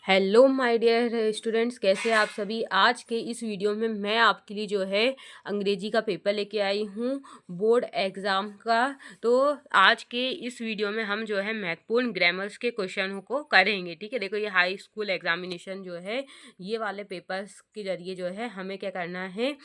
Hello my dear students, कैसे हैं आप सभी। आज के इस वीडियो में मैं आपके लिए जो है अंग्रेजी का पेपर लेके आई हूँ, बोर्ड एग्ज़ाम का। तो आज के इस वीडियो में हम जो है महत्वपूर्ण ग्रामर्स के क्वेश्चनों को करेंगे। ठीक है, देखो ये हाई स्कूल एग्जामिनेशन जो है ये वाले पेपर्स के जरिए जो है हमें क्या करना है,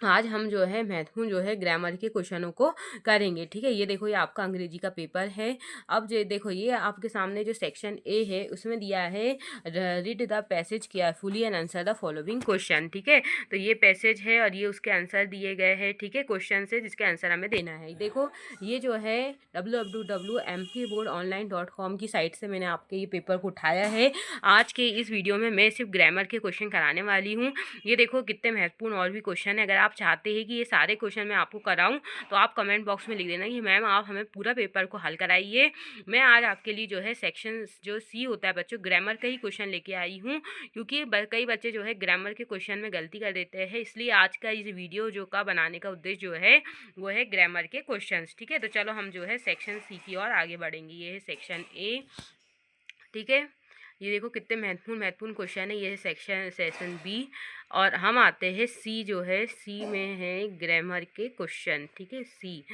आज हम जो है महत्वपूर्ण जो है ग्रामर के क्वेश्चनों को करेंगे। ठीक है, ये देखो ये आपका अंग्रेजी का पेपर है। अब जो देखो ये आपके सामने जो सेक्शन ए है उसमें दिया है read the passage carefully and answer the following question. ठीक है, तो ये पैसेज है और ये उसके आंसर दिए गए हैं। ठीक है, क्वेश्चन से जिसके आंसर हमें देना है। देखो ये जो है www.mpboardonline.com की साइट से मैंने आपके ये पेपर को उठाया है। आज के इस वीडियो में मैं सिर्फ ग्रामर के क्वेश्चन कराने वाली हूँ। ये देखो कितने महत्वपूर्ण और भी क्वेश्चन है। अगर आप चाहते हैं कि ये सारे क्वेश्चन मैं आपको कराऊं तो आप कमेंट बॉक्स में लिख देना कि मैम आप हमें पूरा पेपर को हल कराइए। मैं आज आपके लिए जो है सेक्शन जो सी होता है बच्चों, ग्रामर का ही क्वेश्चन लेके आई हूँ, क्योंकि कई बच्चे जो है ग्रामर के क्वेश्चन में गलती कर देते हैं। इसलिए आज का इस वीडियो जो का बनाने का उद्देश्य जो है वो है ग्रामर के क्वेश्चन। ठीक है, तो चलो हम जो है सेक्शन सी की ओर आगे बढ़ेंगे। ये है सेक्शन ए। ठीक है, ये देखो कितने महत्वपूर्ण क्वेश्चन है। ये है सेशन बी और हम आते हैं सी। जो है सी में है ग्रामर के क्वेश्चन। ठीक है, सी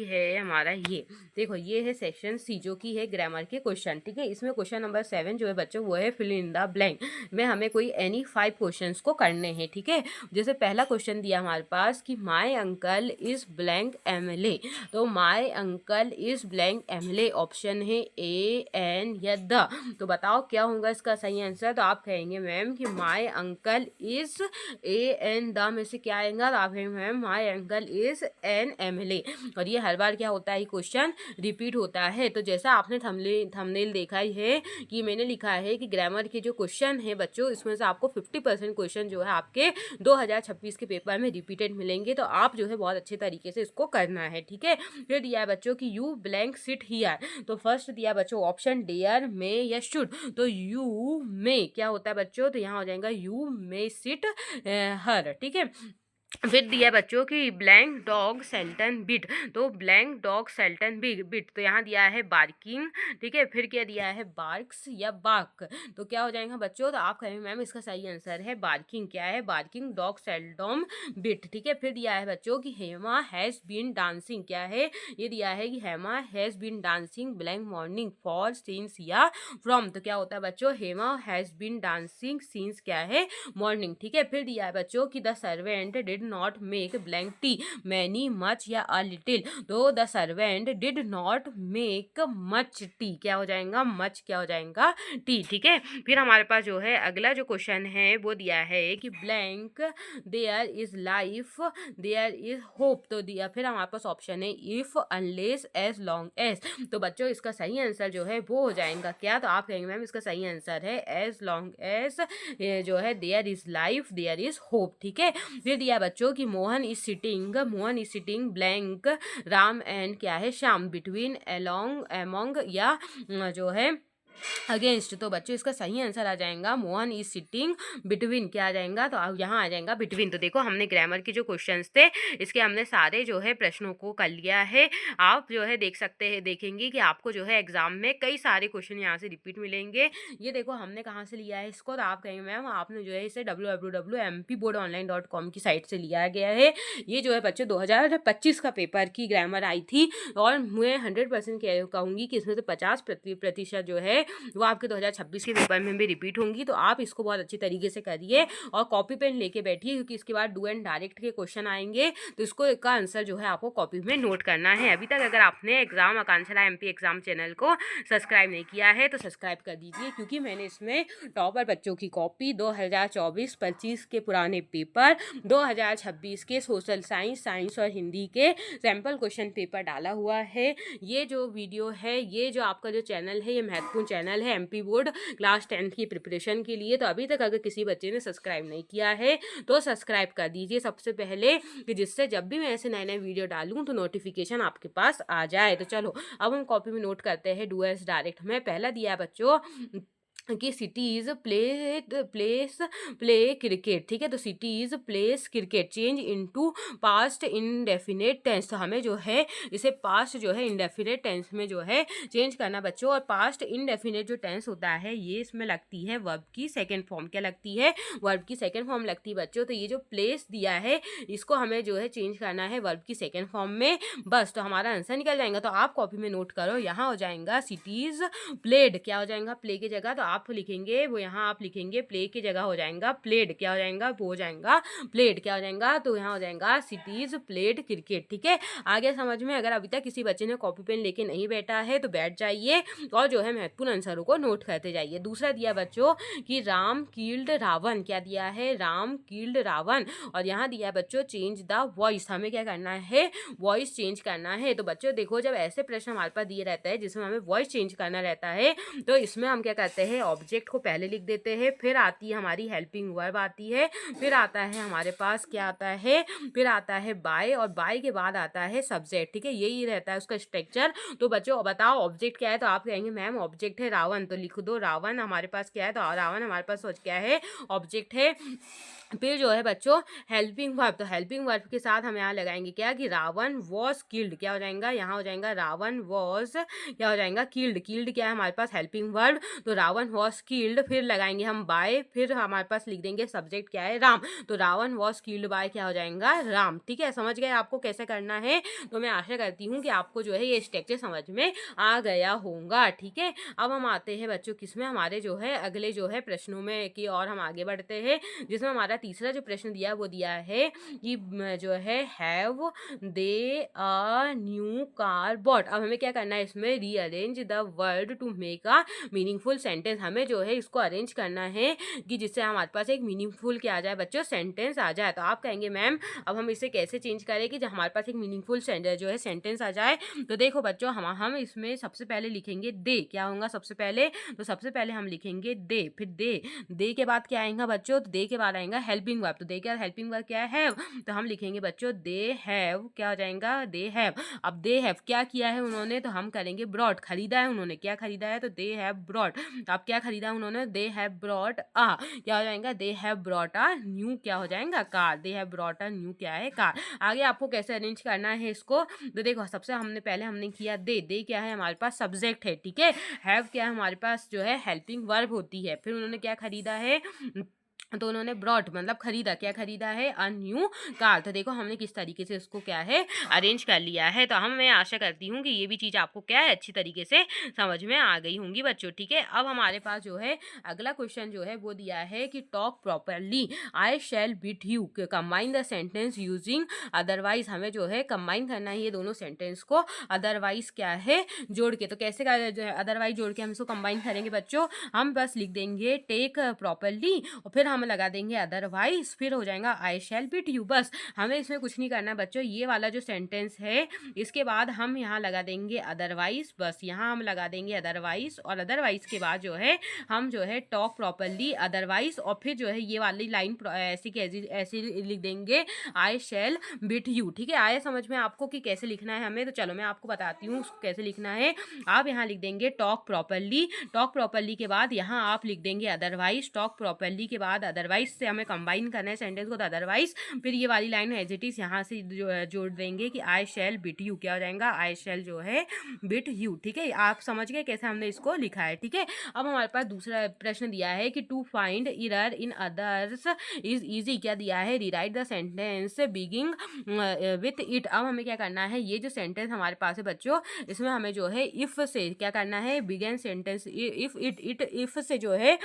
है हमारा। ये देखो ये है सेक्शन सी जो कि है ग्रामर के क्वेश्चन। ठीक है, इसमें क्वेश्चन नंबर 7 जो है बच्चों वो है फिल इन द ब्लैंक में हमें कोई एनी 5 क्वेश्चंस को करने हैं। ठीक है, जैसे पहला क्वेश्चन दिया हमारे पास कि my uncle is blank MLA. तो my uncle is blank MLA option है ए एन या द। तो बताओ क्या होगा इसका सही आंसर। तो आप कहेंगे मैम कि my uncle is a an the में से क्या आएगा। तो आप कहेंगे ma'am my uncle is an MLA. और ये हर बार क्या होता है, क्वेश्चन रिपीट होता है। तो जैसा आपने थंबनेल देखा ही है कि मैंने लिखा है कि ग्रामर के जो क्वेश्चन है बच्चों इसमें से आपको 50% क्वेश्चन जो है आपके 2026 के पेपर में रिपीटेड मिलेंगे। तो आप जो है बहुत अच्छे तरीके से इसको करना है। ठीक है, फिर दिया है बच्चों की यू ब्लैंक सिट हियर। तो फर्स्ट दिया बच्चों ऑप्शन डेयर मे या शुड। तो यू मे क्या होता है बच्चों, तो यहाँ हो जाएगा यू मे सिट हर। ठीक है, फिर दिया बच्चों की ब्लैंक डॉग सेल्टन बिट। तो ब्लैंक डॉग सेल्टन बिट तो यहाँ दिया है बार्किंग। ठीक है, फिर क्या दिया है बार्क्स या बार्क। तो क्या हो जाएगा बच्चों, तो आप कहेंगे मैम इसका सही आंसर है बार्किंग। क्या है, बार्किंग डॉग सेल्डम बिट। ठीक है, फिर दिया है बच्चों की हेमा हैज बीन डांसिंग। क्या है, ये दिया है कि Hema has been dancing blank morning for since या फ्रॉम। तो क्या होता है बच्चों, Hema has been dancing since क्या है मॉर्निंग। ठीक है, फिर दिया है बच्चों की the servant did not make blank T many much या अ लिटिल। तो the servant did not make much T क्या हो जाएगा, मच क्या हो जाएगा टी। ठीक है, फिर हमारे पास जो है अगला जो क्वेश्चन है वो दिया है कि blank there is life there is hope. तो दिया फिर हमारे पास ऑप्शन है if unless as long as. तो बच्चों इसका सही आंसर जो है वो हो जाएगा क्या, तो आप कहेंगे मैम इसका सही आंसर है एज लॉन्ग एज जो है there is life there is hope. ठीक है, फिर दिया बच्चों की Mohan is sitting blank Ram and क्या है श्याम बिटवीन अलोंग एमोंग या जो है अगेंस्ट। तो बच्चों इसका सही आंसर आ जाएगा मोहन इज सिटिंग बिटवीन। क्या आ जाएगा, तो यहाँ आ जाएगा बिटवीन। तो देखो हमने ग्रामर के जो क्वेश्चंस थे इसके हमने सारे जो है प्रश्नों को कर लिया है। आप जो है देख सकते हैं, देखेंगे कि आपको जो है एग्जाम में कई सारे क्वेश्चन यहाँ से रिपीट मिलेंगे। ये देखो हमने कहाँ से लिया है इसको, तो आप कहेंगे मैम आपने जो है इसे www.mpboardonline.com की साइट से लिया गया है। ये जो है बच्चों 2025 का पेपर की ग्रामर आई थी और मैं 100% कहूँगी कि इसमें से 50% जो है वो आपके 2026 के पेपर में भी रिपीट होंगी। तो आप इसको बहुत अच्छी तरीके से करिए और कॉपी पेन लेके बैठिए, क्योंकि इसके बाद डू एंड डायरेक्ट के क्वेश्चन आएंगे। तो इसको का आंसर जो है आपको कॉपी में नोट करना है। अभी तक अगर आपने एग्जाम आकांक्षा एमपी एग्जाम चैनल को सब्सक्राइब नहीं किया है तो सब्सक्राइब कर दीजिए, क्योंकि मैंने इसमें टॉपर बच्चों की कॉपी 2024-25 के पुराने पेपर, 2026 के सोशल साइंस और हिंदी के सैम्पल क्वेश्चन पेपर डाला हुआ है। ये जो वीडियो है, ये जो आपका जो चैनल है, ये महत्वपूर्ण चैनल है एमपी बोर्ड क्लास 10th की प्रिपरेशन के लिए। तो अभी तक अगर किसी बच्चे ने सब्सक्राइब नहीं किया है तो सब्सक्राइब कर दीजिए सबसे पहले, कि जिससे जब भी मैं ऐसे नए नए वीडियो डालूं तो नोटिफिकेशन आपके पास आ जाए। तो चलो अब हम कॉपी में नोट करते हैं डू एस डायरेक्ट में। पहला दिया है बच्चों कि सिटीज प्ले क्रिकेट, ठीक है। तो cities plays cricket change into past indefinite tense, तो हमें जो है इसे पास्ट जो है इंडेफिनेट टेंस में जो है चेंज करना बच्चों। और पास्ट इंडेफिनेट जो टेंस होता है ये इसमें लगती है वर्ब की सेकंड फॉर्म। क्या लगती है? वर्ब की सेकंड फॉर्म लगती है बच्चों। तो ये जो प्लेस दिया है इसको हमें जो है चेंज करना है वर्ब की सेकंड फॉर्म में, बस। तो हमारा आंसर निकल जाएगा। तो आप कॉपी में नोट करो, यहाँ हो जाएगा सिटीज प्लेड, क्या हो जाएगा? प्ले की जगह तो आप लिखेंगे वो, यहाँ आप लिखेंगे प्ले की जगह हो जाएगा प्लेड, क्या हो जाएगा? वो हो जाएगा प्लेड, क्या हो जाएगा? तो यहाँ हो जाएगा सिटीज प्लेड क्रिकेट, ठीक है। आगे समझ में? अगर अभी तक किसी बच्चे ने कॉपी पेन लेके नहीं बैठा है तो बैठ जाइए और जो है महत्वपूर्ण आंसरों को नोट करते जाइए। दूसरा दिया बच्चों कि राम कील्ड रावण, क्या दिया है? राम कील्ड रावण। और यहाँ दिया है बच्चों चेंज द वॉइस, हमें क्या करना है? वॉइस चेंज करना है। तो बच्चों देखो, जब ऐसे प्रश्न हमारे पास दिए रहता है जिसमें हमें वॉइस चेंज करना रहता है तो इसमें हम क्या करते हैं? ऑब्जेक्ट को पहले लिख देते हैं, फिर आती है हमारी हेल्पिंग वर्ब आती है, फिर आता है हमारे पास क्या आता है? फिर आता है बाय, और बाय के बाद आता है सब्जेक्ट, ठीक है। यही रहता है उसका स्ट्रक्चर। तो बच्चों बताओ ऑब्जेक्ट क्या है? तो आप कहेंगे मैम ऑब्जेक्ट है रावण, तो लिख दो रावण हमारे पास क्या है? तो रावण हमारे पास क्या है? ऑब्जेक्ट है। फिर जो है बच्चों हेल्पिंग वर्ब, तो हेल्पिंग वर्ब के साथ हम यहाँ लगाएंगे क्या? कि रावण वॉज किल्ड, क्या हो जाएगा? यहाँ हो जाएगा रावण वॉज, क्या हो जाएगा? किल्ड। किल्ड क्या है हमारे पास? Helping verb. तो रावण वॉज किल्ड, फिर लगाएंगे हम बाय, फिर हमारे पास लिख देंगे सब्जेक्ट क्या है? राम। तो रावण वॉज किल्ड बाय क्या हो जाएगा? राम, ठीक है। समझ गए आपको कैसे करना है? तो मैं आशा करती हूँ कि आपको जो है ये स्ट्रक्चर समझ में आ गया होगा, ठीक है। अब हम आते हैं बच्चों किसमें? हमारे जो है अगले जो है प्रश्नों में की और हम आगे बढ़ते हैं, जिसमें हमारा तीसरा जो प्रश्न दिया वो दिया है कि जो है have they a new car bought. अब हमें क्या करना है? इसमें rearrange the word to make a meaningful sentence, हमें जो है इसको अरेंज करना है कि जिससे हमारे पास एक मीनिंगफुल क्या आ जाए बच्चों? सेंटेंस आ जाए। तो आप कहेंगे मैम अब हम इसे कैसे चेंज करें कि जब हमारे पास एक मीनिंगफुल जो है सेंटेंस आ जाए? तो देखो बच्चों हम इसमें सबसे पहले लिखेंगे दे, क्या होगा सबसे पहले? तो सबसे पहले हम लिखेंगे दे, फिर दे के बाद क्या आएगा बच्चों? तो दे के बाद आएगा हेल्पिंग वर्ब, तो दे के बाद हेल्पिंग वर्ब क्या है? तो हम लिखेंगे बच्चों दे हैव, क्या हो जाएगा? They have. अब दे हैव क्या किया है उन्होंने? तो हम करेंगे ब्रॉट, खरीदा है उन्होंने, क्या खरीदा है? तो दे हैव ब्रॉट। अब क्या खरीदा उन्होंने? दे हैव ब्रॉट आ, क्या हो जाएगा? They have brought a new, क्या हो जाएगा? Car. They have brought a new क्या है? कार। आगे आपको कैसे अरेंज करना है इसको? तो देखो सबसे हमने किया दे क्या है हमारे पास? सब्जेक्ट है, ठीक है। हैव क्या है हमारे पास? जो है हेल्पिंग वर्ब होती है। फिर उन्होंने क्या खरीदा है? तो उन्होंने ब्रॉट मतलब खरीदा, क्या खरीदा है? अ न्यू कार। तो देखो हमने किस तरीके से उसको क्या है अरेंज कर लिया है। तो मैं आशा करती हूँ कि ये भी चीज़ आपको क्या है अच्छी तरीके से समझ में आ गई होंगी बच्चों, ठीक है। अब हमारे पास जो है अगला क्वेश्चन जो है वो दिया है कि talk properly, I shall beat you, combine the sentence using otherwise, हमें जो है कंबाइन करना है ये दोनों सेंटेंस को अदरवाइज क्या है जोड़ के। तो कैसे जो है अदरवाइज जोड़ के हम इसको कंबाइन करेंगे बच्चों? हम बस लिख देंगे टेक प्रॉपरली और फिर हम लगा देंगे अदरवाइज, फिर हो जाएगा आई शैल बीट यू, बस। हमें इसमें कुछ नहीं करना बच्चों। ये वाला जो सेंटेंस है इसके बाद हम यहाँ लगा देंगे अदरवाइज, बस। यहाँ हम लगा देंगे अदरवाइज और अदरवाइज के बाद जो है हम जो है टॉक प्रॉपरली अदरवाइज और फिर जो है ये वाली लाइन ऐसी ऐसी लिख देंगे आई शैल बीट यू, ठीक है। आया समझ में आपको कि कैसे लिखना है हमें? तो चलो मैं आपको बताती हूँ कैसे लिखना है। आप यहाँ लिख देंगे टॉक प्रॉपरली के बाद यहाँ आप लिख देंगे अदरवाइज, टॉक प्रॉपरली के बाद अदरवाइज से हमें कंबाइन करना है सेंटेंस को, तो अदरवाइज फिर ये वाली लाइन एज इट इज यहाँ से जोड़ देंगे कि आई शैल बीट यू, क्या हो जाएगा? आई शैल जो है बीट यू, ठीक है। आप समझ गए कैसे हमने इसको लिखा है, ठीक है। अब हमारे पास दूसरा प्रश्न दिया है कि to find error in others is easy, क्या दिया है? Rewrite the sentence beginning with it. अब हमें क्या करना है? ये जो सेंटेंस हमारे पास है बच्चों इसमें हमें जो है इफ से क्या करना है? बिगन सेंटेंस इफ इफ से जो है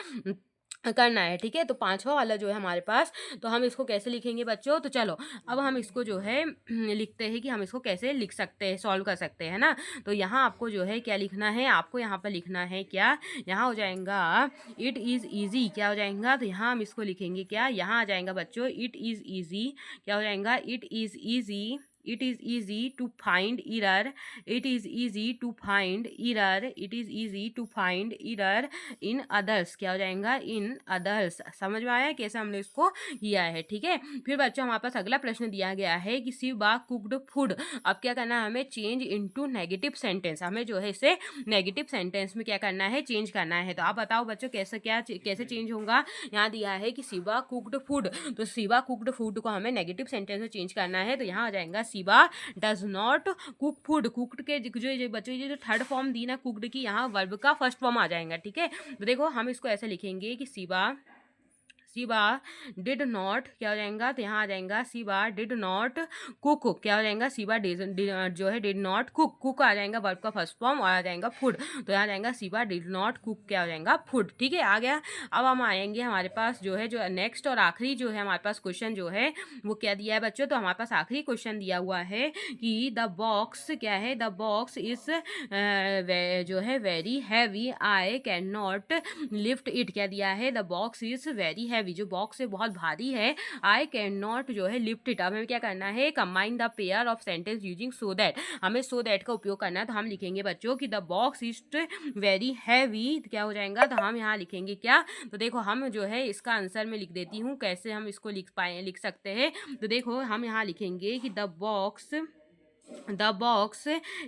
करना है, ठीक है। तो पांचवा वाला जो है हमारे पास, तो हम इसको कैसे लिखेंगे बच्चों? तो चलो अब हम इसको जो है लिखते हैं कि हम इसको कैसे लिख सकते हैं, सॉल्व कर सकते हैं ना। तो यहाँ आपको जो है क्या लिखना है? आपको यहाँ पर लिखना है क्या? यहाँ हो जाएगा इट इज़ ईजी, क्या हो जाएगा? तो यहाँ हम इसको लिखेंगे क्या? यहाँ आ जाएगा बच्चों इट इज़ ईजी, क्या हो जाएगा? It is easy it is easy to find error, it is easy to find error, it is easy to find error in others, क्या हो जाएगा, इन अदर्स। समझ में आया कैसे हमने इसको किया है, ठीक है। फिर बच्चों हमारे पास अगला प्रश्न दिया गया है कि शिवा कुक्ड फूड। अब क्या करना है, हमें चेंज इनटू नेगेटिव सेंटेंस, हमें जो है इसे नेगेटिव सेंटेंस में क्या करना है, चेंज करना है। तो आप बताओ बच्चों कैसे चेंज होगा। यहाँ दिया है कि शिवा कुक्ड फूड, तो शिवा कुक्ड फूड को हमें नेगेटिव सेंटेंस में चेंज करना है। तो यहाँ आ जाएगा Shiva does not cook food. Cooked के जो बच्चों ये जो थर्ड फॉर्म दी ना कुक्ड की, यहाँ वर्ब का फर्स्ट फॉर्म आ जाएगा, ठीक है। तो देखो हम इसको ऐसे लिखेंगे कि शिवा डिड नॉट, क्या हो जाएगा, तो यहाँ आ जाएगा शिवा डिड नॉट कुक, क्या हो जाएगा, शिवा जो है डिड नॉट कुक, कुक आ जाएगा वर्ब का फर्स्ट फॉर्म और आ जाएगा फूड, तो यहाँ आ जाएगा शिवा डिड नॉट कुक, क्या हो जाएगा, फूड, ठीक है, आ गया। अब हम आएंगे हमारे पास जो है जो नेक्स्ट और आखिरी जो है हमारे पास क्वेश्चन जो है वो क्या दिया है बच्चों। तो हमारे पास आखिरी क्वेश्चन दिया हुआ है कि द बॉक्स, क्या है, द बॉक्स इज जो है very heavy, I can not lift it, क्या दिया है, the box is very heavy, जो बॉक्स है बहुत भारी है, आई कैन नॉट जो है लिफ्ट इट। अब हमें क्या करना है, combine the pair of sentence using so that, हमें सो दैट का उपयोग करना है। तो हम लिखेंगे बच्चों कि the box is very heavy, क्या हो जाएगा, तो हम यहाँ लिखेंगे क्या, तो देखो हम जो है इसका आंसर में लिख देती हूँ, कैसे हम इसको लिख सकते हैं। तो देखो हम यहाँ लिखेंगे कि the box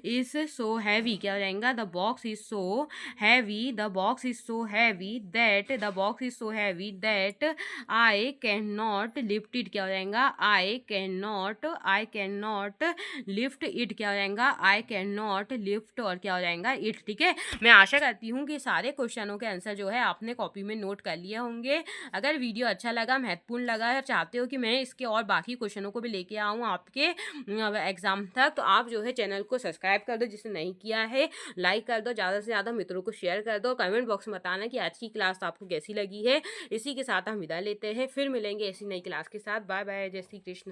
is so heavy, क्या हो जाएगा, the box is so heavy, the box is so heavy that, the box is so heavy that I can not lift it, क्या हो जाएगा, I can not lift it, क्या हो जाएगा, I can not lift और क्या हो जाएगा इट, ठीक है। मैं आशा करती हूँ कि सारे क्वेश्चनों के आंसर जो है आपने कॉपी में नोट कर लिए होंगे। अगर वीडियो अच्छा लगा, महत्वपूर्ण लगा और चाहते हो कि मैं इसके और बाकी क्वेश्चनों को भी लेके आऊँ आपके एग्जाम तक, तो आप जो है चैनल को सब्सक्राइब कर दो जिसने नहीं किया है, लाइक कर दो, ज़्यादा से ज़्यादा मित्रों को शेयर कर दो, कमेंट बॉक्स में बताना कि आज की क्लास आपको कैसी लगी है। इसी के साथ हम विदा लेते हैं, फिर मिलेंगे ऐसी नई क्लास के साथ। बाय बाय, जय श्री कृष्ण।